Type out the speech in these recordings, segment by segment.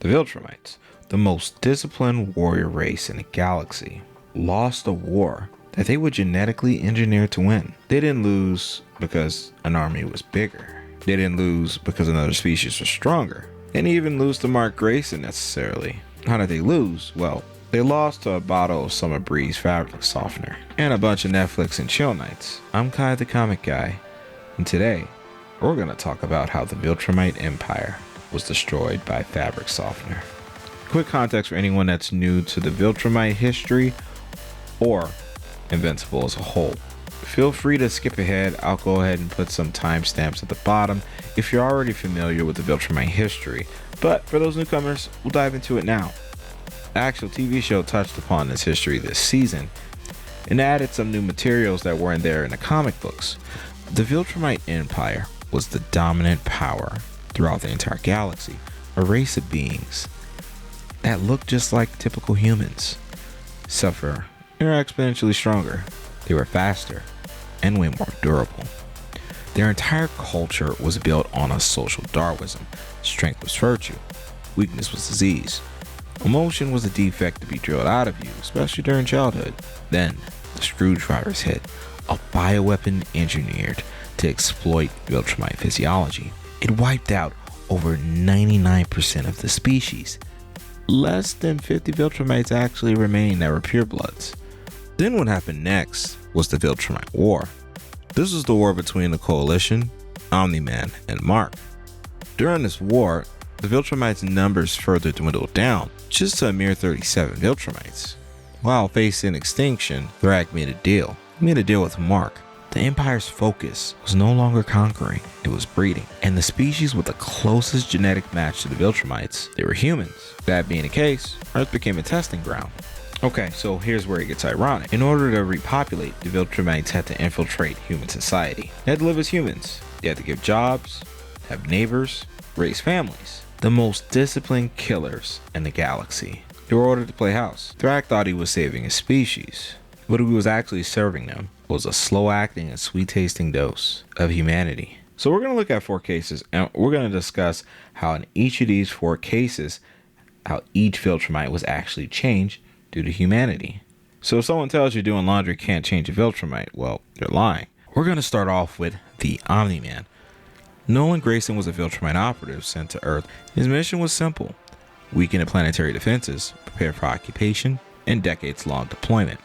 The Viltrumites, the most disciplined warrior race in the galaxy, lost a war that they were genetically engineered to win. They didn't lose because an army was bigger. They didn't lose because another species was stronger. They didn't even lose to Mark Grayson necessarily. How did they lose? Well, they lost to a bottle of Summer Breeze fabric softener and a bunch of Netflix and chill nights. I'm Kai the Comic Guy, and today we're going to talk about how the Viltrumite Empire was destroyed by fabric softener. Quick context for anyone that's new to the Viltrumite history or Invincible as a whole. Feel free to skip ahead. I'll go ahead and put some timestamps at the bottom if you're already familiar with the Viltrumite history. But for those newcomers, we'll dive into it now. The actual TV show touched upon this history this season and added some new materials that weren't there in the comic books. The Viltrumite Empire was the dominant power throughout the entire galaxy, a race of beings that looked just like typical humans, except for they were exponentially stronger, they were faster, and way more durable. Their entire culture was built on a social Darwinism. Strength was virtue, weakness was disease. Emotion was a defect to be drilled out of you, especially during childhood. Then, the Scourge Virus hit, a bioweapon engineered to exploit Viltrumite physiology. It wiped out over 99% of the species. Less than 50 Viltrumites actually remained that were purebloods. Then what happened next was the Viltrumite War. This was the war between the Coalition, Omni-Man, and Mark. During this war, the Viltrumites' numbers further dwindled down, just to a mere 37 Viltrumites. While facing extinction, Thragg made a deal. He made a deal with Mark. The Empire's focus was no longer conquering, it was breeding. And the species with the closest genetic match to the Viltrumites, they were humans. That being the case, Earth became a testing ground. Okay, so here's where it gets ironic. In order to repopulate, the Viltrumites had to infiltrate human society. They had to live as humans. They had to give jobs, have neighbors, raise families. The most disciplined killers in the galaxy. They were ordered to play house. Thragg thought he was saving his species, but he was actually serving them was a slow-acting and sweet-tasting dose of humanity. So we're going to look at 4 cases, and we're going to discuss how in each of these 4 cases, how each Viltrumite was actually changed due to humanity. So if someone tells you doing laundry can't change a Viltrumite, well, they're lying. We're going to start off with the Omni-Man. Nolan Grayson was a Viltrumite operative sent to Earth. His mission was simple: weaken the planetary defenses, prepare for occupation, and decades-long deployment.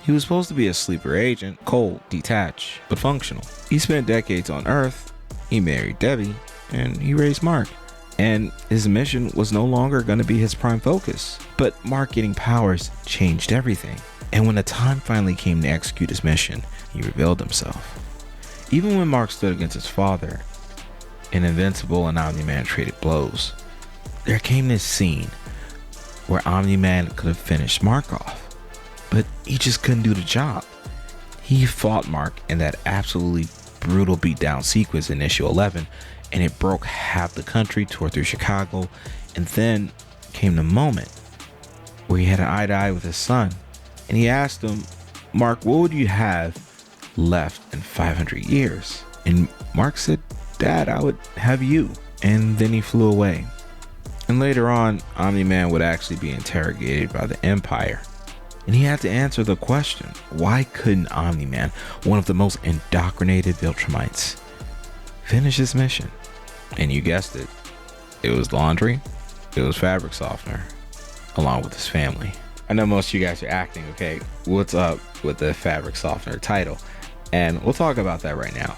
He was supposed to be a sleeper agent, cold, detached, but functional. He spent decades on Earth, he married Debbie, and he raised Mark. And his mission was no longer going to be his prime focus. But Mark getting powers changed everything. And when the time finally came to execute his mission, he revealed himself. Even when Mark stood against his father, and Invincible and Omni-Man traded blows, there came this scene where Omni-Man could have finished Mark off. But he just couldn't do the job. He fought Mark in that absolutely brutal beatdown sequence in issue 11, and it broke half the country, tore through Chicago, and then came the moment where he had an eye-to-eye with his son, and he asked him, "Mark, what would you have left in 500 years?" And Mark said, "Dad, I would have you." And then he flew away. And later on, Omni-Man would actually be interrogated by the Empire. And he had to answer the question, why couldn't Omni-Man, one of the most indoctrinated Viltrumites, finish his mission? And you guessed it. It was laundry, it was fabric softener, along with his family. I know most of you guys are acting, okay, what's up with the fabric softener title? And we'll talk about that right now.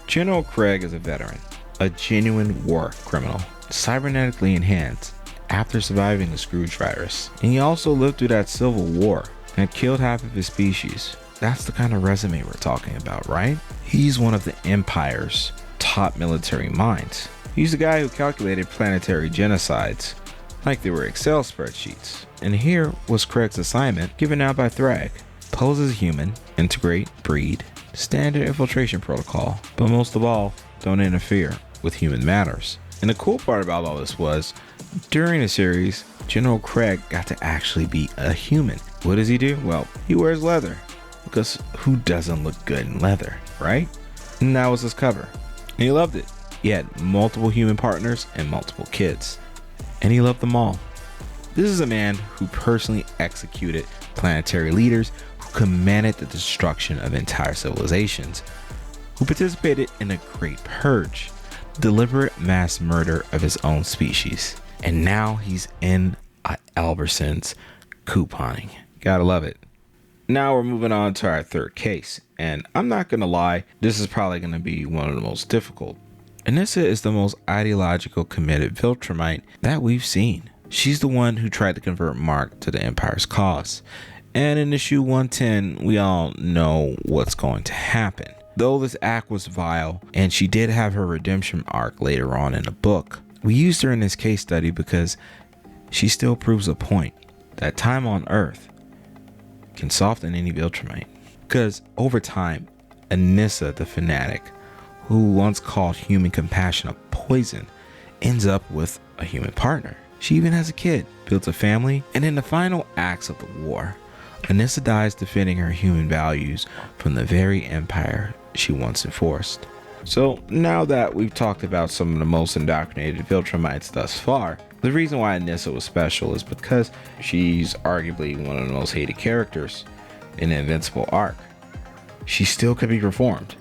General Kregg is a veteran, a genuine war criminal, cybernetically enhanced after surviving the Scourge Virus. And he also lived through that civil war and killed half of his species. That's the kind of resume we're talking about, right? He's one of the Empire's top military minds. He's the guy who calculated planetary genocides like they were Excel spreadsheets. And here was Kregg's assignment given out by Thragg. Pose as human, integrate, breed, standard infiltration protocol, but most of all, don't interfere with human matters. And the cool part about all this was, during the series, General Kregg got to actually be a human. What does he do? Well, he wears leather, because who doesn't look good in leather, right? And that was his cover. And he loved it. He had multiple human partners and multiple kids. and he loved them all. This is a man who personally executed planetary leaders, who commanded the destruction of entire civilizations, who participated in a great purge, deliberate mass murder of his own species, and now he's in Alberson's couponing. Gotta love it. Now we're moving on to our third case, and I'm not gonna lie, this is probably gonna be one of the most difficult. Anissa is the most ideological committed Viltrumite that we've seen. She's the one who tried to convert Mark to the Empire's cause, and in issue 110 we all know what's going to happen. Though this act was vile, and she did have her redemption arc later on in the book, we used her in this case study because she still proves a point that time on Earth can soften any Viltrumite. Because over time, Anissa the fanatic, who once called human compassion a poison, ends up with a human partner. She even has a kid, builds a family, and in the final acts of the war, Anissa dies defending her human values from the very empire she once enforced. So now that we've talked about some of the most indoctrinated Viltrumites thus far, the reason why Anissa was special is because she's arguably one of the most hated characters in the Invincible arc. She still could be reformed.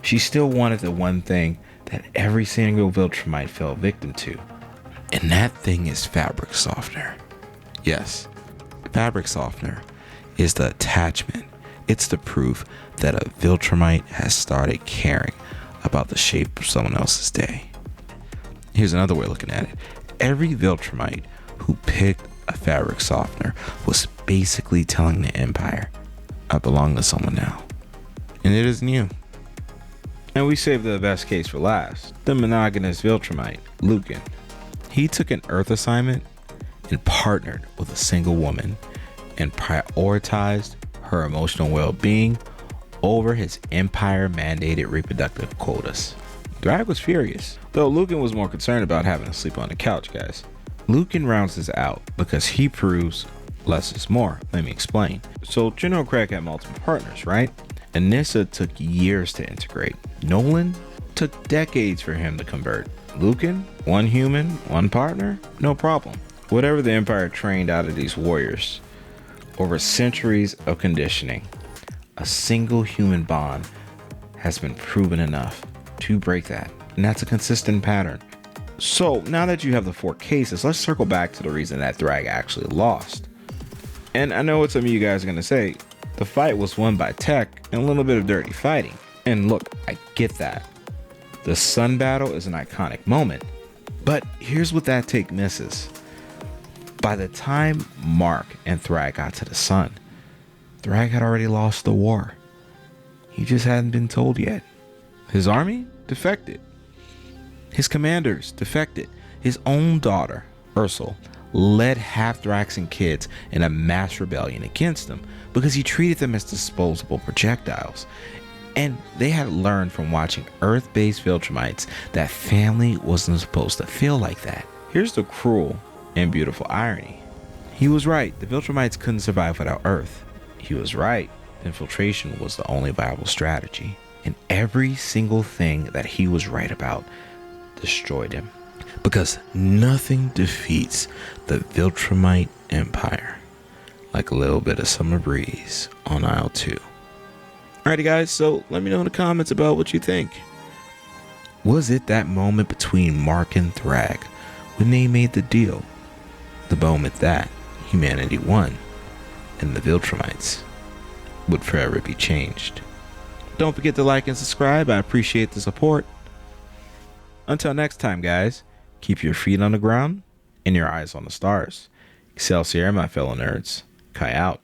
She still wanted the one thing that every single Viltrumite fell victim to, and that thing is fabric softener. Yes, fabric softener is the attachment. It's the proof that a Viltrumite has started caring about the shape of someone else's day. Here's another way of looking at it. Every Viltrumite who picked a fabric softener was basically telling the Empire, I belong to someone now. And it isn't you. And we saved the best case for last. The monogamous Viltrumite, Lucan. He took an Earth assignment and partnered with a single woman and prioritized her emotional well-being over his Empire-mandated reproductive quotas. Thragg was furious, though Lucan was more concerned about having to sleep on the couch, guys. Lucan rounds this out because he proves less is more. Let me explain. So General Kregg had multiple partners, right? Anissa took years to integrate. Nolan took decades for him to convert. Lucan, one human, one partner, no problem. Whatever the Empire trained out of these warriors, over centuries of conditioning, a single human bond has been proven enough to break that. And that's a consistent pattern. So now that you have the 4 cases, let's circle back to the reason that Thragg actually lost. And I know what some of you guys are going to say. The fight was won by tech and a little bit of dirty fighting. And look, I get that. The sun battle is an iconic moment. But here's what that take misses. By the time Mark and Thragg got to the sun, Thragg had already lost the war. He just hadn't been told yet. His army defected. His commanders defected. His own daughter, Ursaal, led half-Thraxan kids in a mass rebellion against him because he treated them as disposable projectiles. And they had learned from watching Earth-based Viltrumites that family wasn't supposed to feel like that. Here's the cruel and beautiful irony. He was right. The Viltrumites couldn't survive without Earth. He was right. Infiltration was the only viable strategy. And every single thing that he was right about destroyed him. Because nothing defeats the Viltrumite Empire like a little bit of summer breeze on aisle 2. Alrighty guys, so let me know in the comments about what you think. Was it that moment between Mark and Thragg when they made the deal? The moment that humanity won and the Viltrumites would forever be changed. Don't forget to like and subscribe. I appreciate the support. Until next time, guys, keep your feet on the ground and your eyes on the stars. Excelsior, my fellow nerds. Kai out.